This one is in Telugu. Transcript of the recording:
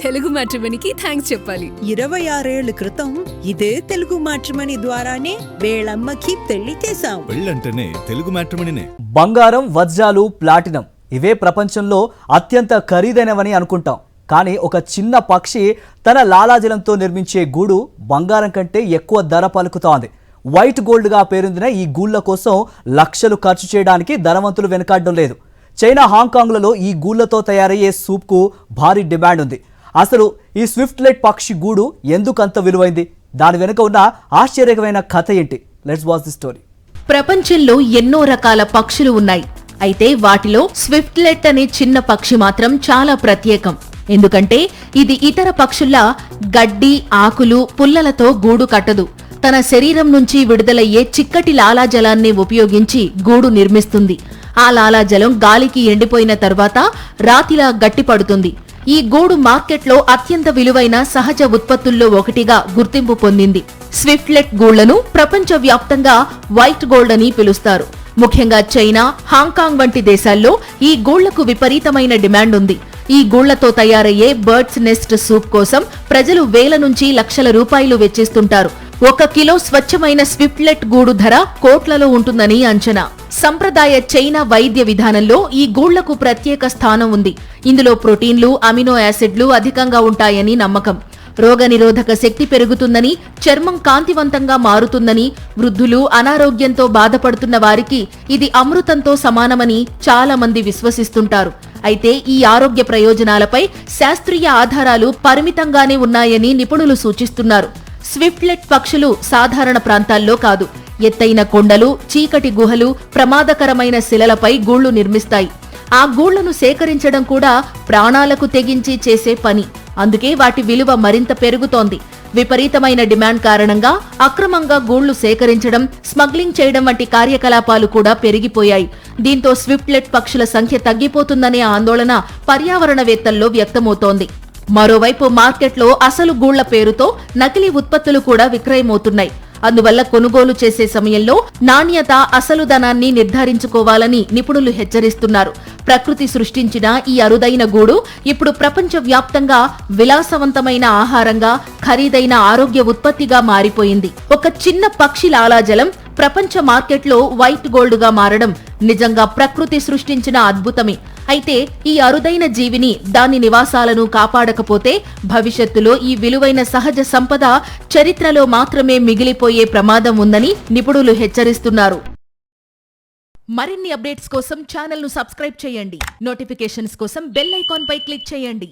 తెలుగు మ్యాట్రిమోనీకి థ్యాంక్స్ చెప్పాలి. 26 ఏళ్ల క్రితం ఇదే తెలుగు మ్యాట్రిమోనీ ద్వారానే వేళమ్మకి పెళ్లి చేశాం. పెళ్ళంటేనే తెలుగు మ్యాట్రిమోనీనే. బంగారం, వజ్రాలు, ప్లాటినం ఇవే ప్రపంచంలో అత్యంత ఖరీదైనవని అనుకుంటాం. కానీ ఒక చిన్న పక్షి తన లాలాజలంతో నిర్మించే గూడు బంగారం కంటే ఎక్కువ ధర పలుకుతోంది. వైట్ గోల్డ్గా పేరొందిన ఈ గూళ్ళ కోసం లక్షలు ఖర్చు చేయడానికి ధనవంతులు వెనకాడడం లేదు. చైనా, హాంకాంగ్లలో ఈ గూళ్ళతో తయారయ్యే సూప్కు భారీ డిమాండ్ ఉంది. అసలు ఈ స్విఫ్ట్లెట్ పక్షి గూడు ఎందుకంత విలువైంది? దాని వెనుక ఉన్న ఆశ్చర్యకరమైన కథ ఏంటి? Let's watch the story. ప్రపంచంలో ఎన్నో రకాల పక్షులు ఉన్నాయి. అయితే వాటిలో స్విఫ్ట్లెట్ అనే చిన్న పక్షి మాత్రం చాలా ప్రత్యేకం. ఎందుకంటే ఇది ఇతర పక్షుల్లా గడ్డి, ఆకులు, పుల్లలతో గూడు కట్టదు. తన శరీరం నుంచి విడుదలయ్యే చిక్కటి లాలాజలాన్ని ఉపయోగించి గూడు నిర్మిస్తుంది. ఆ లాలాజలం గాలికి ఎండిపోయిన తర్వాత రాతిలా గట్టిపడుతుంది. ఈ గూడు మార్కెట్లో అత్యంత విలువైన సహజ ఉత్పత్తుల్లో ఒకటిగా గుర్తింపు పొందింది. స్విఫ్ట్లెట్ గూళ్లను ప్రపంచవ్యాప్తంగా వైట్ గోల్డ్ అని పిలుస్తారు. ముఖ్యంగా చైనా, హాంకాంగ్ వంటి దేశాల్లో ఈ గూళ్లకు విపరీతమైన డిమాండ్ ఉంది. ఈ గూళ్లతో తయారయ్యే బర్డ్స్ నెస్ట్ సూప్ కోసం ప్రజలు వేల నుంచి లక్షల రూపాయలు వెచ్చిస్తుంటారు. 1 కిలో స్వచ్ఛమైన స్విఫ్ట్లెట్ గూడు ధర కోట్లలో ఉంటుందని అంచనా. సంప్రదాయ చైనా వైద్య విధానంలో ఈ గూళ్లకు ప్రత్యేక స్థానం ఉంది. ఇందులో ప్రోటీన్లు, అమినో యాసిడ్లు అధికంగా ఉంటాయని నమ్మకం. రోగనిరోధక శక్తి పెరుగుతుందని, చర్మం కాంతివంతంగా మారుతుందని, వృద్ధులు, అనారోగ్యంతో బాధపడుతున్న వారికి ఇది అమృతంతో సమానమని చాలా మంది విశ్వసిస్తుంటారు. అయితే ఈ ఆరోగ్య ప్రయోజనాలపై శాస్త్రీయ ఆధారాలు పరిమితంగానే ఉన్నాయని నిపుణులు సూచిస్తున్నారు. స్విఫ్ట్లెట్ పక్షులు సాధారణ ప్రాంతాల్లో కాదు, ఎత్తైన కొండలు, చీకటి గుహలు, ప్రమాదకరమైన శిలలపై గూళ్లు నిర్మిస్తాయి. ఆ గూళ్లను సేకరించడం కూడా ప్రాణాలకు తెగించి చేసే పని. అందుకే వాటి విలువ మరింత పెరుగుతోంది. విపరీతమైన డిమాండ్ కారణంగా అక్రమంగా గూళ్లు సేకరించడం, స్మగ్లింగ్ చేయడం వంటి కార్యకలాపాలు కూడా పెరిగిపోయాయి. దీంతో స్విఫ్ట్లెట్ పక్షుల సంఖ్య తగ్గిపోతుందనే ఆందోళన పర్యావరణవేత్తల్లో వ్యక్తమవుతోంది. మరోవైపు మార్కెట్లో అసలు గూళ్ల పేరుతో నకిలీ ఉత్పత్తులు కూడా విక్రయమవుతున్నాయి. అందువల్ల కొనుగోలు చేసే సమయంలో నాణ్యత, అసలు ధనాన్ని నిర్ధారించుకోవాలని నిపుణులు హెచ్చరిస్తున్నారు. ప్రకృతి సృష్టించిన ఈ అరుదైన గూడు ఇప్పుడు ప్రపంచవ్యాప్తంగా విలాసవంతమైన ఆహారంగా, ఖరీదైన ఆరోగ్య ఉత్పత్తిగా మారిపోయింది. ఒక చిన్న పక్షి లాలాజలం ప్రపంచ మార్కెట్లో వైట్ గోల్డ్ గా మారడం నిజంగా ప్రకృతి సృష్టించిన అద్భుతమే. అయితే ఈ అరుదైన జీవిని, దాని నివాసాలను కాపాడకపోతే భవిష్యత్తులో ఈ విలువైన సహజ సంపద చరిత్రలో మాత్రమే మిగిలిపోయే ప్రమాదం ఉందని నిపుణులు హెచ్చరిస్తున్నారు. మరిన్ని అప్డేట్స్ కోసం ఛానల్ ను సబ్స్క్రైబ్ చేయండి. నోటిఫికేషన్స్ కోసం బెల్ ఐకాన్ పై క్లిక్ చేయండి.